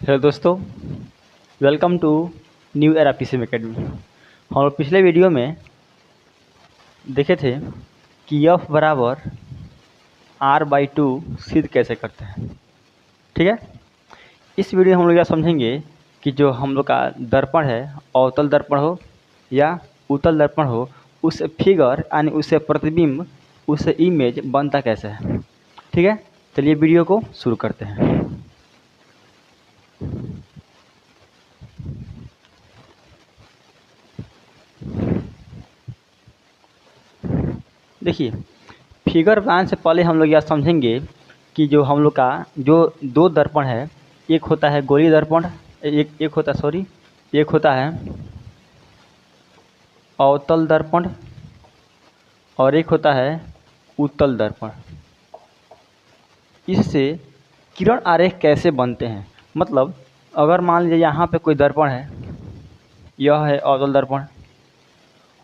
Hello दोस्तों, welcome to new era PCM academy. हम लोग पिछले वीडियो में देखे थे कि एफ बराबर r/2 सिद्ध कैसे करते हैं। ठीक है, इस वीडियो में हम लोग यह समझेंगे कि जो हम लोग का दर्पण है, अवतल दर्पण हो या उत्तल दर्पण हो, उस फिगर यानी उससे प्रतिबिंब, उससे इमेज बनता कैसे है। ठीक है, चलिए वीडियो को शुरू करते हैं। देखिए, फिगर बनाने से पहले हम लोग यह समझेंगे कि जो हम लोग का जो दो दर्पण है, एक होता है गोलीय दर्पण, एक होता है अवतल दर्पण और एक होता है उत्तल दर्पण। इससे किरण आरेख कैसे बनते हैं, मतलब अगर मान लीजिए यहाँ पे कोई दर्पण है, यह है अवतल दर्पण,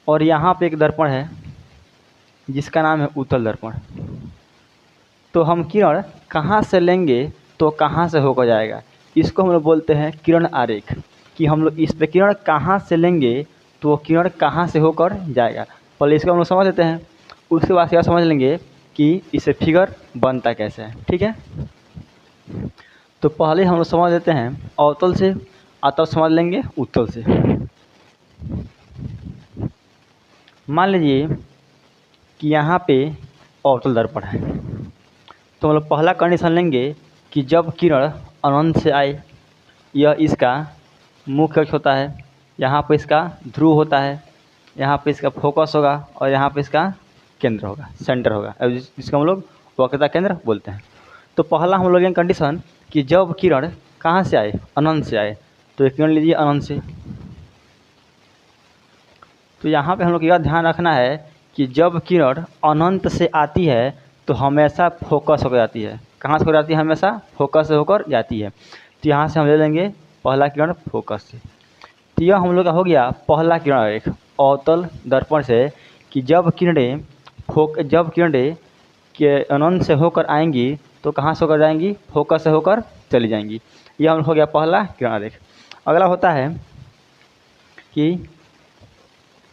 और यहाँ पे एक दर्पण है जिसका नाम है उत्तल दर्पण, तो हम किरण कहाँ से लेंगे तो कहाँ से होकर जाएगा, इसको हम लोग बोलते हैं किरण आरेख। कि हम लोग इस पे किरण कहाँ से लेंगे तो किरण कहाँ से होकर जाएगा। पहले इसको हम लोग समझ लेते हैं, उसके बाद यह समझ लेंगे कि इसे फिगर बनता कैसे है। ठीक है, तो पहले हम लोग समझ लेते हैं अवतल से, तब समझ लेंगे उत्तल से। मान लीजिए कि यहाँ पे अवतल दर्पण है, तो हम लोग पहला कंडीशन लेंगे कि जब किरण अनंत से आए, यह इसका मुख्य अक्ष होता है, यहाँ पे इसका ध्रुव होता है, यहाँ पे इसका फोकस होगा और यहाँ पे इसका केंद्र होगा, सेंटर होगा, जिसको हम लोग वक्रता केंद्र बोलते हैं। तो पहला हम लोग लेंगे कंडीशन कि जब किरण कहाँ से आए, अनंत से आए, तो एक किरण लीजिए अनंत से। तो यहाँ पे हम लोग यह ध्यान रखना है कि जब किरण अनंत से आती है तो हमेशा फोकस होकर जाती है। कहाँ से होकर जाती है? हमेशा फोकस से होकर जाती है। तो यहाँ से हम ले लेंगे पहला किरण फोकस से। तो यह हम लोग का हो गया पहला किरण आरेख अवतल दर्पण से, कि जब किरणें के अनंत से होकर आएंगी तो कहाँ से होकर जाएंगी? फोकस से होकर चली जाएंगी। यह हो गया पहला किरण आरेख। अगला होता है कि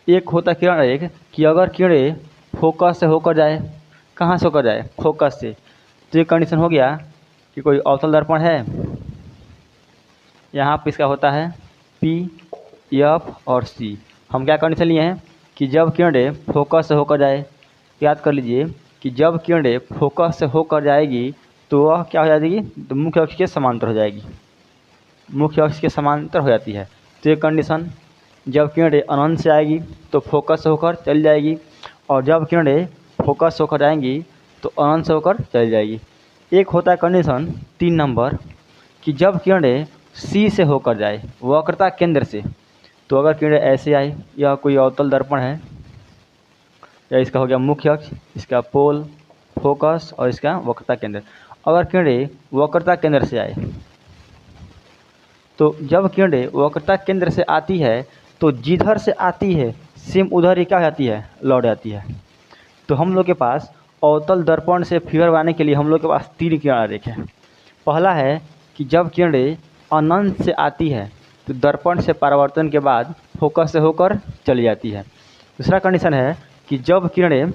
एक होता है किरण आरेख कि अगर किरणें फोकस से होकर जाए, कहाँ से होकर जाए? फोकस से। तो ये कंडीशन हो गया कि कोई अवतल दर्पण है, यहाँ पे इसका होता है P, F और C। हम क्या कंडीशन लिए हैं कि जब किरणें फोकस से होकर जाए, याद कर लीजिए कि जब किरणें फोकस से होकर जाएगी तो वह क्या हो जाएगी? तो मुख्य अक्ष के समांतर हो जाएगी, मुख्य अक्ष के समांतर हो जाती है। तो ये कंडीशन, जब किरणें अनंत से आएगी तो फोकस से होकर चली जाएगी, और जब किरणें फोकस से होकर जाएंगी तो अनंत से होकर चली जाएगी। एक होता है कंडीशन 3 नंबर कि जब किरणें C से होकर जाए, वक्रता केंद्र से। तो अगर किरणें ऐसे आए, यह कोई अवतल दर्पण है, या इसका हो गया मुख्य अक्ष, इसका पोल, फोकस और इसका वक्रता केंद्र। अगर किरणें वक्रता केंद्र से आए, तो जब किरणें वक्रता केंद्र से आती है तो जिधर से आती है सेम उधर ही क्या जाती है? लौट जाती है। तो हम लोग के पास अवतल दर्पण से फिगर बनाने के लिए हम लोग के पास 3 किरण आरेख है। पहला है कि जब किरणें अनंत से आती है तो दर्पण से परावर्तन के बाद फोकस से होकर चली जाती है। दूसरा कंडीशन है कि जब किरणें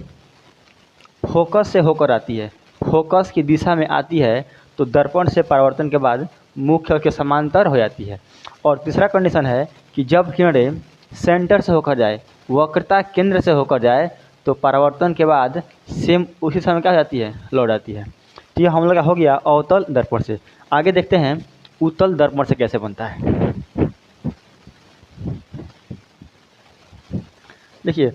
फोकस से होकर आती है, फोकस की दिशा में आती है, तो दर्पण से परावर्तन के बाद मुख्य के समांतर हो जाती है। और तीसरा कंडीशन है कि जब किरणें सेंटर से होकर जाए, वक्रता केंद्र से होकर जाए, तो परावर्तन के बाद सेम उसी समय क्या हो जाती है? लौट जाती है। तो यह हम लोग का हो गया अवतल दर्पण से। आगे देखते हैं उत्तल दर्पण से कैसे बनता है। देखिए,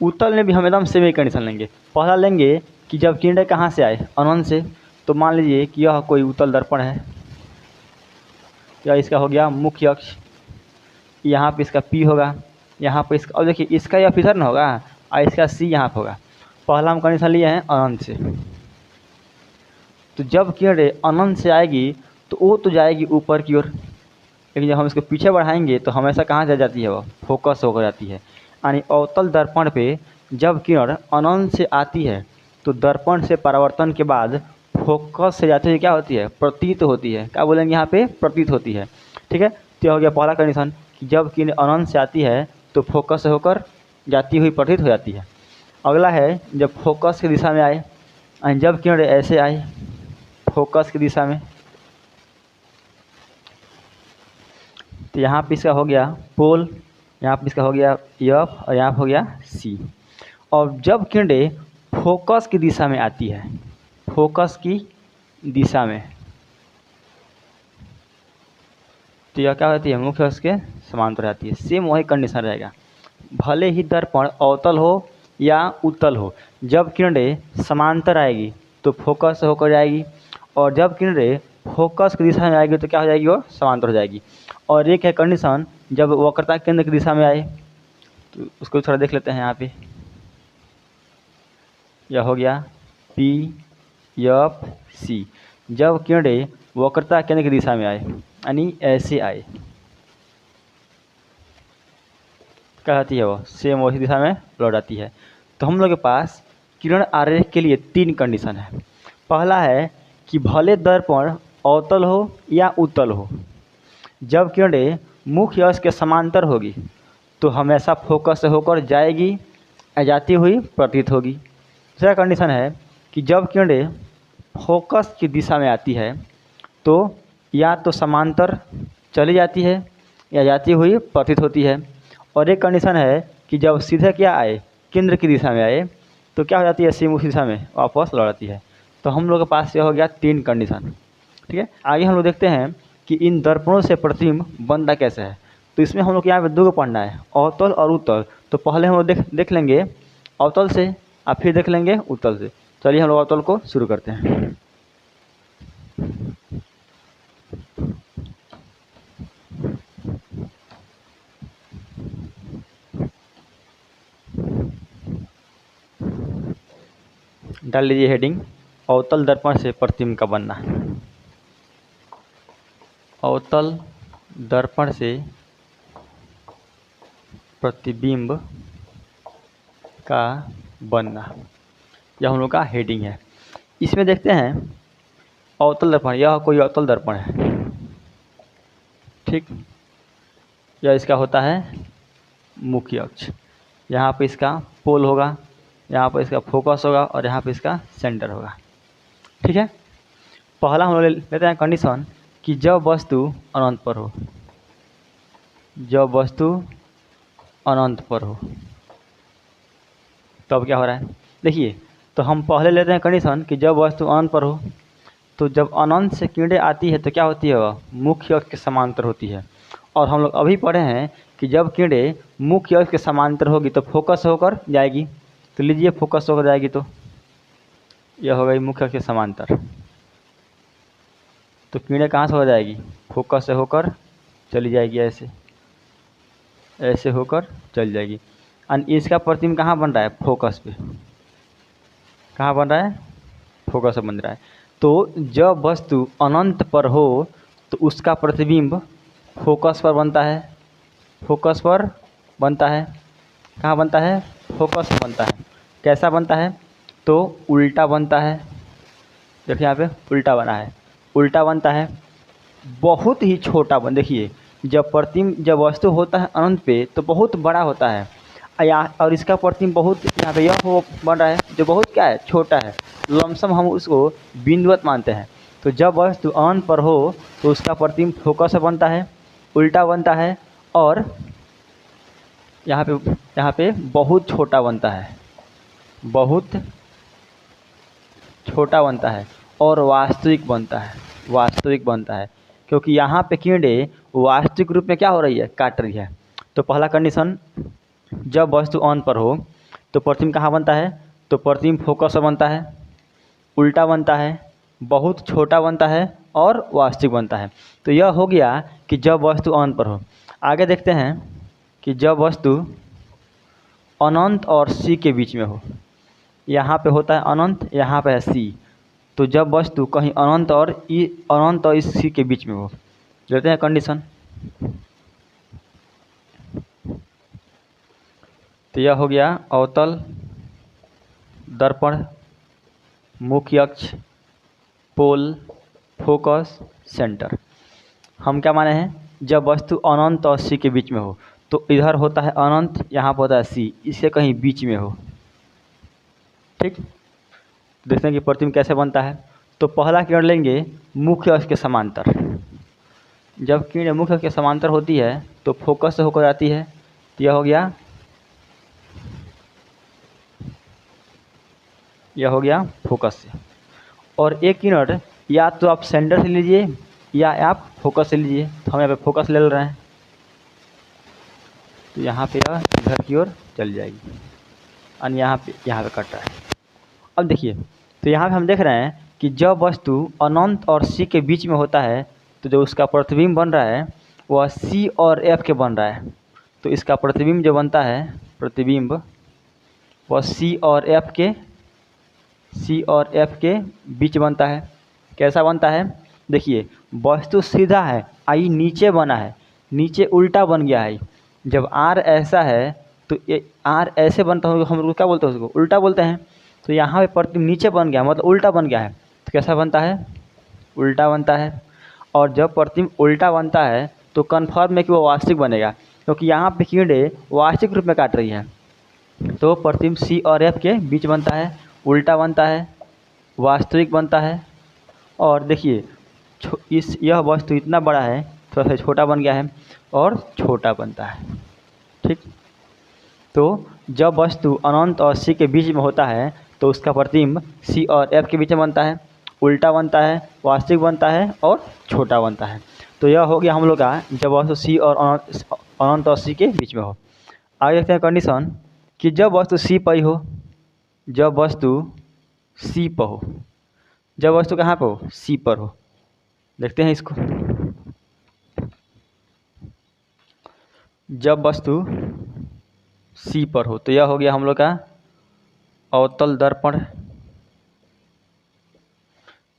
उत्तल में भी हम एकदम सेम ही कंडीशन लेंगे। पहला लेंगे कि जब किरणें कहाँ से आए? अनंत से। तो मान लीजिए कि यह कोई उत्तल दर्पण है, या इसका हो गया मुख्य अक्ष, यहाँ पे इसका P होगा, यहाँ पे इसका, अब देखिए इसका यह फिगर न होगा और इसका C यहाँ पे होगा। पहला हम कंडीशन लिए हैं अनंत से। तो जब किरणें अनंत से आएगी तो वो तो जाएगी ऊपर की ओर, लेकिन जब हम इसको पीछे बढ़ाएंगे तो हमेशा कहाँ जा जाती है? वो फोकस होकर जाती है। यानी अवतल दर्पण पे जब किरण अनंत से आती है तो दर्पण से परावर्तन के बाद फोकस से जाते हुए क्या होती है, प्रतीत होती है। क्या बोलेंगे यहाँ पे, प्रतीत होती है। ठीक है, तो यह हो गया पहला कंडीशन कि जब किरण अनंत से आती है तो फोकस से होकर जाती हुई प्रतीत हो जाती है। अगला है जब फोकस की दिशा में आए, और जब किरण ऐसे आए फोकस की दिशा में, तो यहाँ पे इसका हो गया पोल, यहाँ पे इसका हो गया एफ और यहाँ पे हो गया सी। और जब किरणें फोकस की दिशा में आती है, फोकस की दिशा में, तो यह क्या होती है, मुख्य अक्ष के समांतर आती है। सेम वही कंडीशन रहेगा, भले ही दर्पण अवतल हो या उत्तल हो, जब किरणें समांतर आएगी तो फोकस से होकर जाएगी, और जब किरणें फोकस की दिशा में आएगी तो क्या हो जाएगी, वो समांतर हो जाएगी। और एक है कंडीशन जब वक्रता केंद्र की दिशा में आए, तो उसको थोड़ा देख लेते हैं। यहाँ पे यह हो गया पी एफ सी, जब किरणें वक्रता केंद्र की दिशा में आए यानी ऐसे आए, क्या आती है, वो सेम वही दिशा में लौट आती है। तो हम लोग के पास किरण आरेख के लिए 3 कंडीशन है। पहला है कि भले दर्पण अवतल हो या उत्तल हो, जब किरणें मुख्य अक्ष के समांतर होगी तो हमेशा फोकस से होकर जाएगी या जाती हुई प्रतीत होगी। दूसरा कंडीशन है कि जब किरणें फोकस की दिशा में आती है तो या तो समांतर चली जाती है या जाती हुई प्रतीत होती है। और एक कंडीशन है कि जब सीधे क्या आए, केंद्र की दिशा में आए, तो क्या हो जाती है, सेम उस दिशा में वापस लौट आती है। तो हम लोग के पास यह हो गया 3 कंडीशन। ठीक है, आगे हम लोग देखते हैं कि इन दर्पणों से प्रतिबिंब बनता कैसे है। तो इसमें हम लोग यहाँ पे 2 को पढ़ना है, अवतल और उत्तल। तो पहले हम लोग देख लेंगे अवतल से और फिर देख लेंगे उत्तल से। चलिए हम लोग अवतल को शुरू करते हैं। डाल लीजिए हेडिंग, अवतल दर्पण से प्रतिबिंब का बनना। अवतल दर्पण से प्रतिबिंब का बनना, यह हम लोग का हेडिंग है। इसमें देखते हैं अवतल दर्पण, यह कोई अवतल दर्पण है। ठीक, यह इसका होता है मुख्य अक्ष, यहाँ पे इसका पोल होगा, यहाँ पर इसका फोकस होगा और यहाँ पे इसका सेंटर होगा। ठीक है, पहला हम लोग लेते हैं कंडीशन कि जब वस्तु अनंत पर हो, जब वस्तु अनंत पर हो तब क्या हो रहा है। देखिए, तो हम पहले लेते हैं कंडीशन कि जब वस्तु अनंत पर हो, तो जब अनंत से किरणें आती है तो क्या होती है, वह मुख्य अक्ष के समांतर होती है। और हम लोग अभी पढ़े हैं कि जब किरणें मुख्य अक्ष के समांतर होगी तो फोकस होकर जाएगी। तो लीजिए फोकस होकर जाएगी तो यह हो गई मुख्य अक्ष के समांतर। तो किरणें कहाँ से हो जाएगी, फोकस से होकर चली जाएगी, ऐसे ऐसे होकर चली जाएगी। और इसका प्रतिबिंब कहाँ बन रहा है, फोकस पे। कहाँ बन रहा है, फोकस पे बन रहा है। तो जब वस्तु अनंत पर हो तो उसका प्रतिबिंब फोकस पर बनता है, फोकस पर बनता है। कहाँ बनता है, फोकस पर बनता है। कैसा बनता है, तो उल्टा बनता है। देखिए यहाँ पे उल्टा बना है, उल्टा बनता है, बहुत ही छोटा बन। देखिए जब वस्तु होता है अनंत पे तो बहुत बड़ा होता है, और इसका प्रतिबिंब बहुत यहाँ पे यह हो बन रहा है जो बहुत क्या है, छोटा है। लमसम हम उसको बिंदुवत मानते हैं। तो जब वस्तु अनंत पर हो तो उसका प्रतिबिंब फोकस से बनता है, उल्टा बनता है, और यहाँ पे बहुत छोटा बनता है, बहुत छोटा बनता है और वास्तविक बनता है, वास्तविक बनता है। क्योंकि यहाँ पे किरणें वास्तविक रूप में क्या हो रही है, काट रही है। तो पहला कंडीशन, जब वस्तु अनंत पर हो तो प्रतिबिंब कहाँ बनता है, तो प्रतिबिंब फोकस से बनता है, उल्टा बनता है, बहुत छोटा बनता है और वास्तविक बनता है। तो यह हो गया कि जब वस्तु अनंत पर हो। आगे देखते हैं कि जब वस्तु अनंत और सी के बीच में हो, यहाँ पे होता है अनंत, यहाँ पे है सी। तो जब वस्तु कहीं अनंत और इस सी के बीच में हो, लेते हैं कंडीशन। तो यह हो गया अवतल दर्पण मुख्य अक्ष पोल, फोकस, सेंटर। हम क्या माने हैं, जब वस्तु अनंत और सी के बीच में हो, तो इधर होता है अनंत, यहाँ पर होता है सी, इसके कहीं बीच में हो। ठीक, देखते हैं कि प्रतिबिंब कैसे बनता है। तो पहला किरण लेंगे मुख्य अक्ष के समांतर। जब किरण मुख्य अक्ष के समांतर होती है तो फोकस से होकर जाती है, तो यह हो गया, यह हो गया फोकस से। और एक किरण या तो आप सेंटर से लीजिए या आप फोकस से लीजिए, तो हम यहाँ पे फोकस ले रहे हैं, तो यहाँ पे यह इधर की ओर चल जाएगी और यहाँ पे कट रहा है। अब देखिए, तो यहाँ पे हम देख रहे हैं कि जब वस्तु अनंत और सी के बीच में होता है तो जो उसका प्रतिबिंब बन रहा है वह सी और एफ के बन रहा है। तो इसका प्रतिबिंब जो बनता है, प्रतिबिंब वह सी और एफ के बीच बनता है। कैसा बनता है, देखिए वस्तु सीधा है, आई नीचे बना है, नीचे उल्टा बन गया है। जब आर ऐसा है तो ये आर ऐसे बनता है, हम लोग क्या बोलते हैं उसको, उल्टा बोलते हैं। तो यहाँ पे प्रतिबिंब नीचे बन गया, मतलब उल्टा बन गया है, तो कैसा बनता है, उल्टा बनता है। और जब प्रतिबिंब उल्टा बनता है तो कन्फर्म है कि वो वास्तविक बनेगा, क्योंकि यहाँ पे किरणें वास्तविक रूप में काट रही है। तो प्रतिबिंब सी और एफ के बीच बनता है, उल्टा बनता है, वास्तविक बनता है। और देखिए यह वस्तु इतना बड़ा है, थोड़ा सा छोटा बन गया है और छोटा बनता है। ठीक, तो जब वस्तु अनंत और सी के बीच में होता है तो उसका प्रतिबिंब सी और एफ के बीच में बनता है, उल्टा बनता है, वास्तविक बनता है और छोटा बनता है। तो यह हो गया हम लोग का जब वस्तु सी और अनंत और सी के बीच में हो। आगे देखते हैं कंडीशन कि जब वस्तु सी पर ही हो, जब वस्तु सी पर हो, जब वस्तु कहाँ पर हो, सी पर हो। देखते हैं इसको, जब वस्तु सी पर हो तो यह हो गया हम लोग का अवतल दर्पण,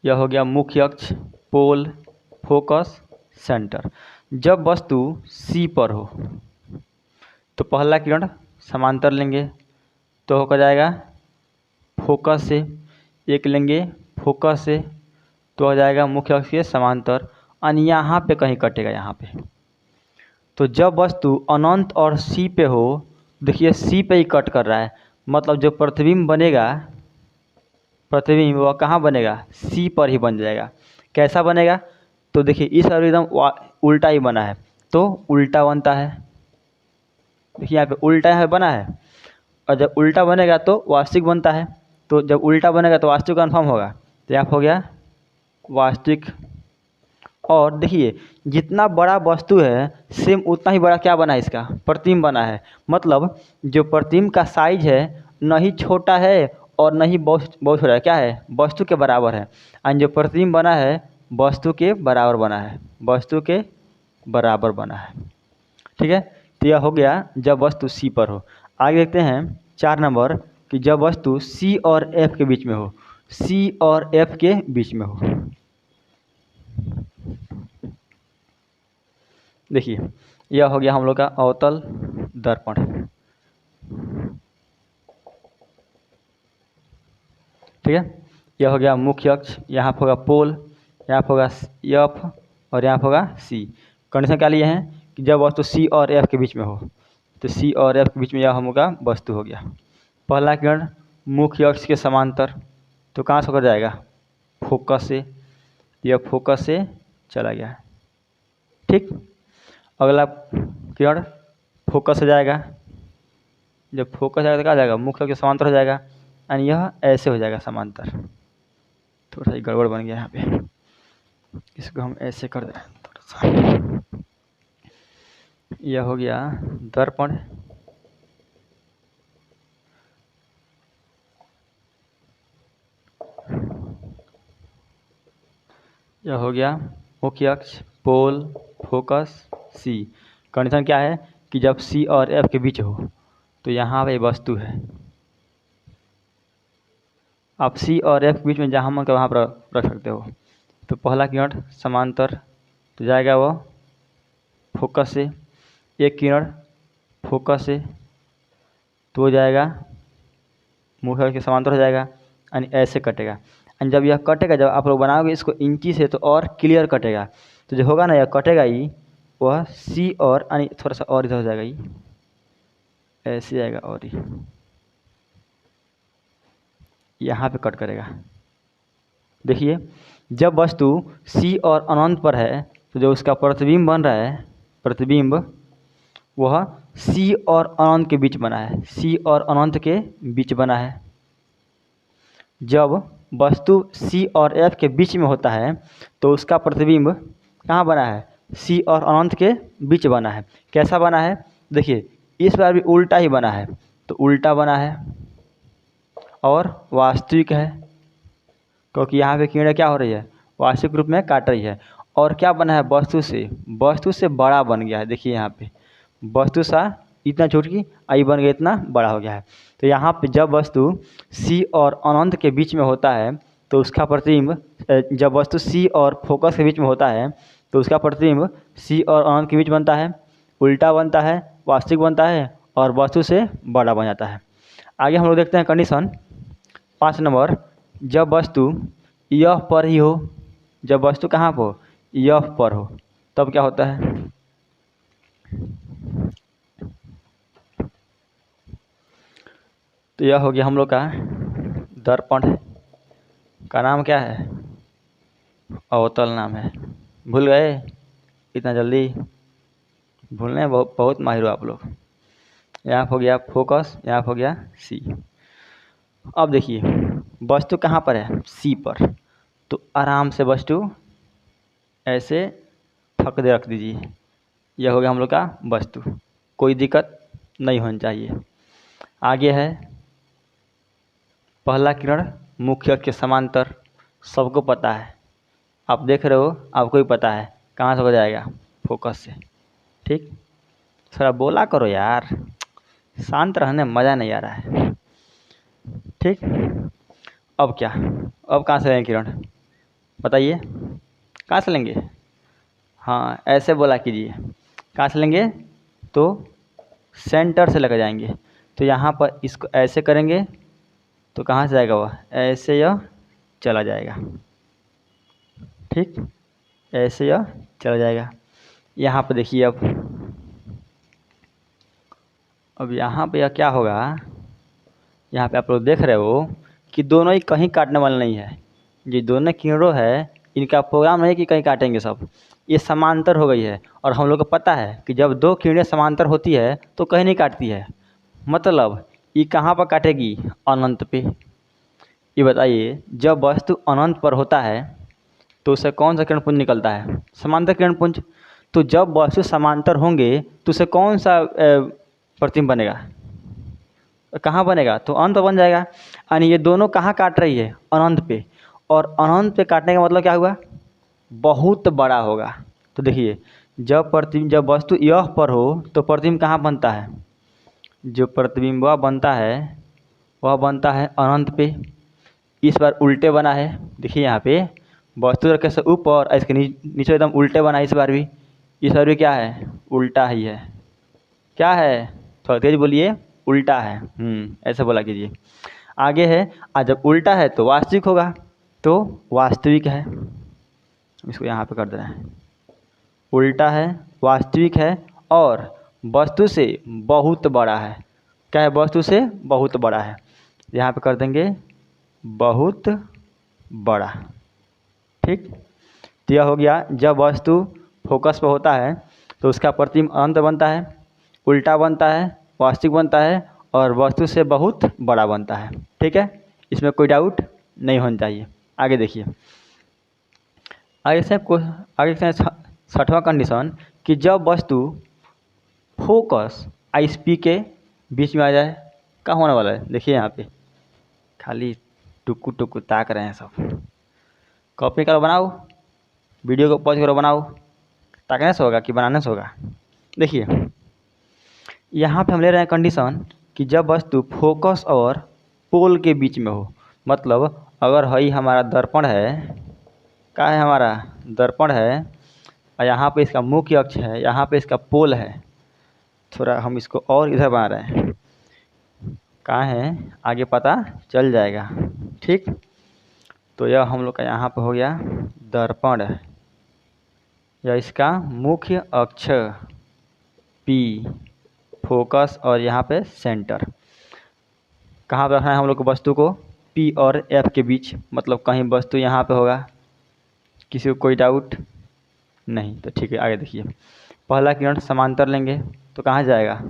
यह हो गया मुख्य अक्ष, पोल, फोकस, सेंटर। जब वस्तु सी पर हो तो पहला किरण समांतर लेंगे तो होकर जाएगा फोकस से, एक लेंगे फोकस से तो हो जाएगा मुख्य अक्ष के समांतर, और यहाँ पे कहीं कटेगा यहाँ पे। तो जब वस्तु अनंत और सी पे हो, देखिए सी पे ही कट कर रहा है, मतलब जो प्रतिबिंब बनेगा, प्रतिबिंब वह कहाँ बनेगा, सी पर ही बन जाएगा। कैसा बनेगा, तो देखिए इस और एकदम उल्टा ही बना है, तो उल्टा बनता है। देखिए यहाँ पे उल्टा यहाँ पे बना है, और जब उल्टा बनेगा तो वास्तविक बनता है। तो जब उल्टा बनेगा तो वास्तविक कन्फर्म होगा, तो यहाँ हो गया वास्तविक। और देखिए जितना बड़ा वस्तु है सेम उतना ही बड़ा क्या बना है, इसका प्रतिबिंब बना है। मतलब जो प्रतिबिंब का साइज है न ही छोटा है और न ही बहुत छोटा है, क्या है, वस्तु के बराबर है। और जो प्रतिबिंब बना है वस्तु के बराबर बना है, वस्तु के बराबर बना है। ठीक है, तो यह हो गया जब वस्तु सी पर हो। आगे देखते हैं 4 नंबर कि जब वस्तु सी और एफ के बीच में हो, सी और एफ के बीच में हो। देखिए यह हो गया हम लोग का अवतल दर्पण। ठीक है, यह हो गया मुख्य अक्ष, यहाँ होगा पोल, यहाँ होगा एफ और यहाँ होगा सी। कंडीशन क्या लिए हैं कि जब वस्तु सी और एफ के बीच में हो, तो सी और एफ के बीच में यह हम लोग का वस्तु हो गया। पहला किरण मुख्य अक्ष के समांतर, तो कहाँ से होकर जाएगा, फोकस से, यह फोकस से चला गया। ठीक, अगला किरण फोकस से जाएगा, जब फोकस जाएगा तो क्या जाएगा, मुख्य अक्ष के समांतर हो जाएगा, और यह ऐसे हो जाएगा समांतर। थोड़ा सा गड़बड़ बन गया यहाँ पे, इसको हम ऐसे कर दें थोड़ा सा। यह हो गया दर्पण, यह हो गया मुख्य अक्ष, पोल, फोकस, सी। कंडीशन क्या है कि जब सी और एफ के बीच हो तो यहाँ पे वस्तु है। आप सी और एफ के बीच में जहाँ मन का वहाँ पर रख सकते हो। तो पहला किरण समांतर तो जाएगा वो फोकस से, एक किरण फोकस से तो हो जाएगा मुख्य अक्ष के समांतर हो जाएगा, यानी ऐसे कटेगा। एंड जब यह कटेगा, जब आप लोग बनाओगे इसको इंची से तो और क्लियर कटेगा। तो जो होगा ना यह कटेगा ही, वह सी और यानी थोड़ा सा और इधर हो जाएगा, ये ऐसे आएगा और ही यहाँ पे कट करेगा। देखिए जब वस्तु सी और अनंत पर है तो जो उसका प्रतिबिंब बन रहा है, प्रतिबिंब वह सी और अनंत के बीच बना है, सी और अनंत के बीच बना है। जब वस्तु सी और एफ के बीच में होता है तो उसका प्रतिबिंब कहाँ बना है, सी और अनंत के बीच बना है। कैसा बना है, देखिए इस बार भी उल्टा ही बना है, तो उल्टा बना है और वास्तविक है, क्योंकि यहाँ पे किरण क्या हो रही है, वास्तविक रूप में काट रही है। और क्या बना है, वस्तु से बड़ा बन गया है। देखिए यहाँ पे वस्तु सा इतना छोटी की आई बन गया, इतना बड़ा हो गया है। तो यहाँ पे जब वस्तु सी और अनंत के बीच में होता है तो उसका प्रतिबिंब, जब वस्तु सी और फोकस के बीच में होता है तो उसका प्रतिबिंब सी और अनंत के बीच बनता है, उल्टा बनता है, वास्तविक बनता है और वस्तु से बड़ा बन जाता है। आगे हम लोग देखते हैं कंडीशन 5 नंबर, जब वस्तु यह पर ही हो, जब वस्तु कहाँ पर हो, यह पर हो, तब क्या होता है। तो यह हो गया हम लोग का दर्पण का नाम क्या है, अवतल नाम है। भूल गए इतना जल्दी, भूलने बहुत माहिर हो आप लोग। यहाँ हो गया फोकस, यहाँ हो गया सी। अब देखिए वस्तु कहाँ पर है, सी पर, तो आराम से वस्तु ऐसे ठक दे रख दीजिए। यह हो गया हम लोग का वस्तु, कोई दिक्कत नहीं होनी चाहिए। आगे है पहला किरण मुख्य अक्ष के समांतर, सबको पता है, आप देख रहे हो, आपको भी पता है कहाँ से हो जाएगा, फोकस से। ठीक, थोड़ा बोला करो यार, शांत रहने में मज़ा नहीं आ रहा है। ठीक, अब क्या, अब कहाँ से लेंगे किरण, बताइए कहाँ से लेंगे। हाँ ऐसे बोला कीजिए, कहाँ से लेंगे, तो सेंटर से लेकर जाएंगे। तो यहाँ पर इसको ऐसे करेंगे तो कहाँ से जाएगा, वह ऐसे यह चला जाएगा। ठीक, ऐसे यह चला जाएगा। यहाँ पर देखिए अब यहाँ पे यह क्या होगा, यहाँ पे आप लोग देख रहे हो कि दोनों ही कहीं काटने वाले नहीं है। ये दोनों किरणों है, इनका प्रोग्राम नहीं कि कहीं काटेंगे, सब ये समांतर हो गई है। और हम लोग को पता है कि जब दो किरणें समांतर होती है तो कहीं नहीं काटती है, मतलब ये कहाँ पर काटेगी, अनंत पे। ये बताइए जब वस्तु अनंत पर होता है तो उससे कौन सा किरण पुंज निकलता है, समांतर किरण पुंज। तो जब वस्तु समांतर होंगे तो उससे कौन सा प्रतिबिंब बनेगा, कहाँ बनेगा, तो अनंत बन जाएगा। यानी ये दोनों कहाँ काट रही है, अनंत पे। और अनंत पे काटने का मतलब क्या हुआ, बहुत बड़ा होगा। तो देखिए जब वस्तु यह पर हो तो प्रतिबिंब कहाँ बनता है, जो प्रतिबिंब बनता है वह बनता है अनंत पे। इस बार उल्टे बना है, देखिए यहाँ पे वस्तु रखे से ऊपर और इसके नीचे एकदम उल्टे बना है। इस बार भी क्या है, उल्टा ही है। क्या है, थोड़ा तेज बोलिए, उल्टा है। ऐसे बोला कीजिए। आगे है, जब उल्टा है तो वास्तविक होगा, तो वास्तविक है। इसको यहाँ पे कर दे रहे हैं, उल्टा है, वास्तविक है और वस्तु से बहुत बड़ा है। क्या है, वस्तु से बहुत बड़ा है। यहाँ पे कर देंगे बहुत बड़ा। ठीक, तो यह हो गया जब वस्तु फोकस पर होता है तो उसका प्रतिबिंब अनंत बनता है, उल्टा बनता है, वास्तविक बनता है और वस्तु से बहुत बड़ा बनता है। ठीक है, इसमें कोई डाउट नहीं होना चाहिए। आगे देखिए, आगे से 6वां कंडीशन कि जब वस्तु फोकस आईएसपी के बीच में आ जाए, क्या होने वाला है। देखिए यहाँ पे खाली टुकु टुकु ताक रहे हैं सब। कॉपी करो, बनाओ, वीडियो को पॉज करो, बनाओ। ताकने से होगा कि बनाने से होगा। देखिए यहाँ पे हम ले रहे हैं कंडीशन कि जब वस्तु फोकस और पोल के बीच में हो, मतलब अगर हई हमारा दर्पण है, क्या है, हमारा दर्पण है और यहाँ पे इसका मुख्य अक्ष है, यहाँ पे इसका पोल है। थोड़ा हम इसको और इधर बना रहे हैं, कहाँ है आगे पता चल जाएगा। ठीक, तो यह हम लोग का यहाँ पे हो गया दर्पण, यह इसका मुख्य अक्ष P, फोकस और यहाँ पे सेंटर। कहाँ पर रखना है हम लोग को वस्तु को? P और F के बीच, मतलब कहीं वस्तु यहाँ पे होगा। किसी को कोई डाउट नहीं? तो ठीक है, आगे देखिए। पहला किरण समांतर लेंगे तो कहाँ जाएगा?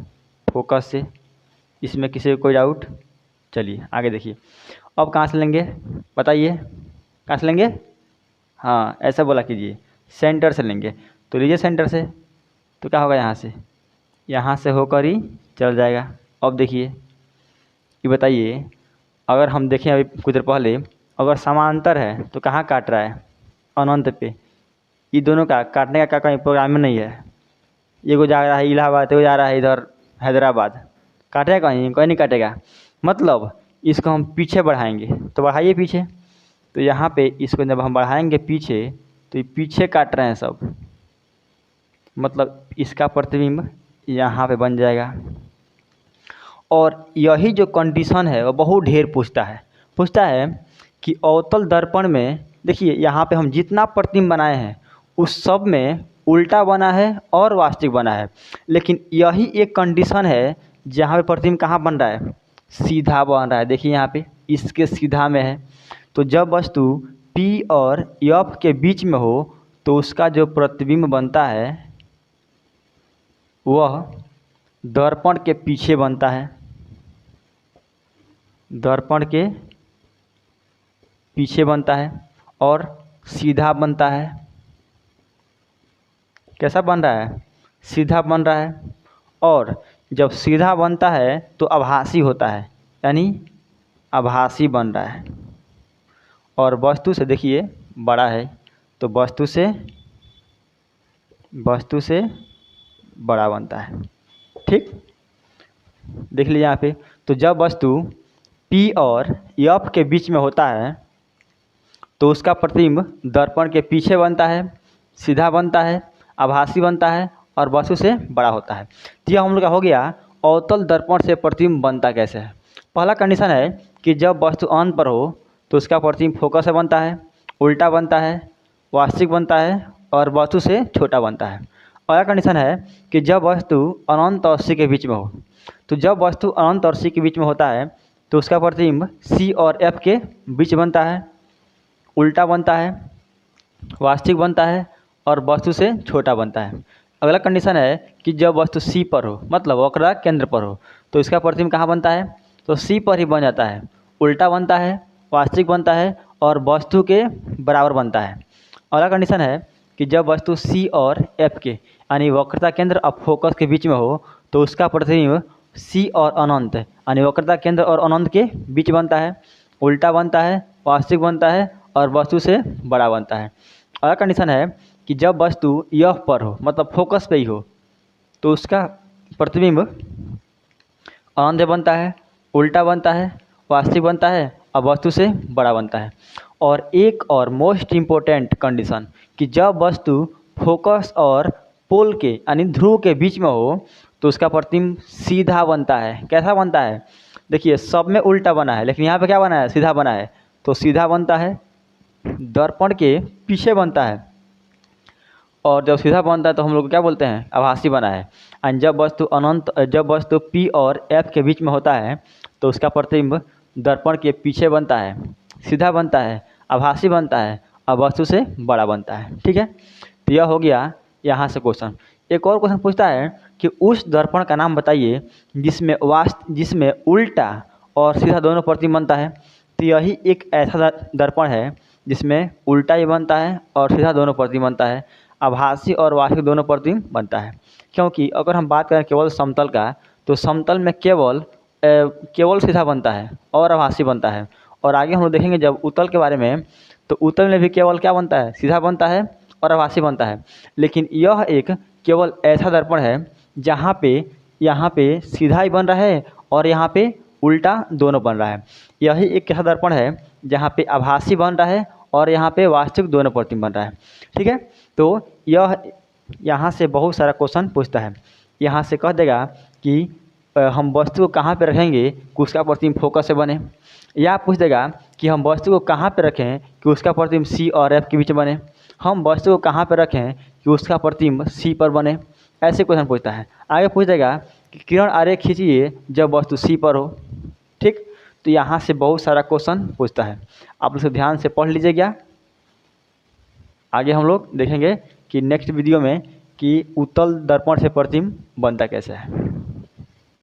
फोकस से। इसमें किसी को कोई डाउट? चलिए आगे देखिए। अब कहाँ से लेंगे बताइए? कहाँ से लेंगे? हाँ, ऐसा बोला कीजिए, सेंटर से लेंगे। तो लीजिए सेंटर से, तो क्या होगा? यहाँ से होकर ही चल जाएगा। अब देखिए, ये बताइए, अगर हम देखें अभी कुछ देर पहले, अगर समांतर है तो कहाँ काट रहा है? अनंत पे। ये दोनों का काटने का कहीं प्रोग्राम में नहीं है। ये को जा रहा है इलाहाबाद, ये जा रहा है इधर हैदराबाद, काटेगा कहीं? कहीं नहीं काटेगा। मतलब इसको हम पीछे बढ़ाएंगे, तो बढ़ाइए पीछे। तो यहाँ पे इसको जब हम बढ़ाएंगे पीछे, तो ये पीछे काट रहे हैं सब, मतलब इसका प्रतिबिंब यहाँ पे बन जाएगा। और यही जो कंडीशन है वो बहुत ढेर पूछता है कि अवतल दर्पण में देखिए, यहाँ पे हम जितना प्रतिबिंब बनाए हैं उस सब में उल्टा बना है और वास्तविक बना है। लेकिन यही एक कंडीशन है जहाँ पे प्रतिबिंब कहाँ बन रहा है? सीधा बन रहा है। देखिए यहाँ पे इसके सीधा में है। तो जब वस्तु P और F के बीच में हो तो उसका जो प्रतिबिंब बनता है वह दर्पण के पीछे बनता है। दर्पण के पीछे बनता है और सीधा बनता है। कैसा बन रहा है? सीधा बन रहा है। और जब सीधा बनता है तो आभासी होता है, यानी आभासी बन रहा है। और वस्तु से देखिए बड़ा है, तो वस्तु से बड़ा बनता है। ठीक, देख लीजिए यहाँ पे। तो जब वस्तु P और F के बीच में होता है तो उसका प्रतिबिंब दर्पण के पीछे बनता है, सीधा बनता है, आभासी बनता है और वस्तु से बड़ा होता है। तो यह हम लोग का हो गया अवतल दर्पण से प्रतिबिंब बनता कैसे है। पहला कंडीशन है कि जब वस्तु अनंत पर हो तो उसका प्रतिबिंब फोकस से बनता है, उल्टा बनता है, वास्तविक बनता है और वस्तु से छोटा बनता है। अगला कंडीशन है कि जब वस्तु अनंत और C के बीच में हो। तो जब वस्तु अनंत और C के बीच में होता है तो उसका प्रतिबिंब C और F के बीच बनता है, उल्टा बनता है, वास्तविक बनता है और वस्तु से छोटा बनता है। अगला कंडीशन है कि जब वस्तु C पर हो, मतलब वक्र केंद्र पर हो, तो इसका प्रतिबिंब कहाँ बनता है? तो C पर ही बन जाता है, उल्टा बनता है, वास्तविक बनता है और वस्तु के बराबर बनता है। अगला कंडीशन है कि जब वस्तु C और F के यानी वक्रता केंद्र और फोकस के बीच में हो तो उसका प्रतिबिंब C और अनंत यानी वक्रता केंद्र और अनंत के बीच बनता है, उल्टा बनता है, वास्तविक बनता है और वस्तु से बड़ा बनता है। अगला कंडीशन है कि जब वस्तु F पर हो, मतलब फोकस पे ही हो, तो उसका प्रतिबिंब अनंत बनता है, उल्टा बनता है, वास्तविक बनता है और वस्तु से बड़ा बनता है। और एक और मोस्ट इम्पोर्टेंट कंडीशन कि जब वस्तु फोकस और पोल के यानी ध्रुव के बीच में हो तो उसका प्रतिबिंब सीधा बनता है। कैसा बनता है? देखिए सब में उल्टा बना है, लेकिन यहाँ पे क्या बना है? सीधा बना है। तो सीधा बनता है, दर्पण के पीछे बनता है। और जब सीधा बनता है तो हम लोग क्या बोलते हैं? आभासी बना है। और जब वस्तु P और F के बीच में होता है तो उसका प्रतिबिंब दर्पण के पीछे बनता है, सीधा बनता है, आभासी बनता है और वस्तु से बड़ा बनता है। ठीक है, तो यह हो गया यहाँ से क्वेश्चन। एक और क्वेश्चन पूछता है कि उस दर्पण का नाम बताइए जिसमें उल्टा और सीधा दोनों प्रतिबिंब बनता है। तो यही एक ऐसा दर्पण है जिसमें उल्टा ही बनता है और सीधा दोनों प्रतिबिंब बनता है, आभासी और वास्तविक दोनों प्रतिबिंब बनता है। क्योंकि अगर हम बात करें केवल समतल का, तो समतल में केवल सीधा बनता है और आभासी बनता है। और आगे हम लोग देखेंगे जब उत्तल के बारे में, तो उत्तल में भी केवल क्या बनता है? सीधा बनता है और आभासी बनता है। लेकिन यह एक केवल ऐसा दर्पण है जहाँ पे यहाँ पे सीधा ही बन रहा है और यहाँ पे उल्टा दोनों बन रहा है। यही एक ऐसा दर्पण है जहाँ पे आभासी बन रहा है और यहाँ पे वास्तविक दोनों प्रतिबिंब बन रहा है। ठीक है, तो यह यहाँ से बहुत सारा क्वेश्चन पूछता है। यहाँ से कह देगा कि हम वस्तु को कहाँ पे रखेंगे कि उसका प्रतिबिंब फोकस से बने, या पूछ देगा कि हम वस्तु को कहाँ पे रखें कि उसका प्रतिबिंब सी और एफ के बीच बने, हम वस्तु को कहाँ पे रखें कि उसका प्रतिबिंब सी पर बने। ऐसे क्वेश्चन पूछता है। आगे पूछ देगा कि किरण आरेख खींचिए जब वस्तु सी पर हो। ठीक, तो यहाँ से बहुत सारा क्वेश्चन पूछता है, आप उसे ध्यान से पढ़ लीजिएगा। आगे हम लोग देखेंगे कि नेक्स्ट वीडियो में कि उत्तल दर्पण से प्रतिबिंब बनता कैसे है।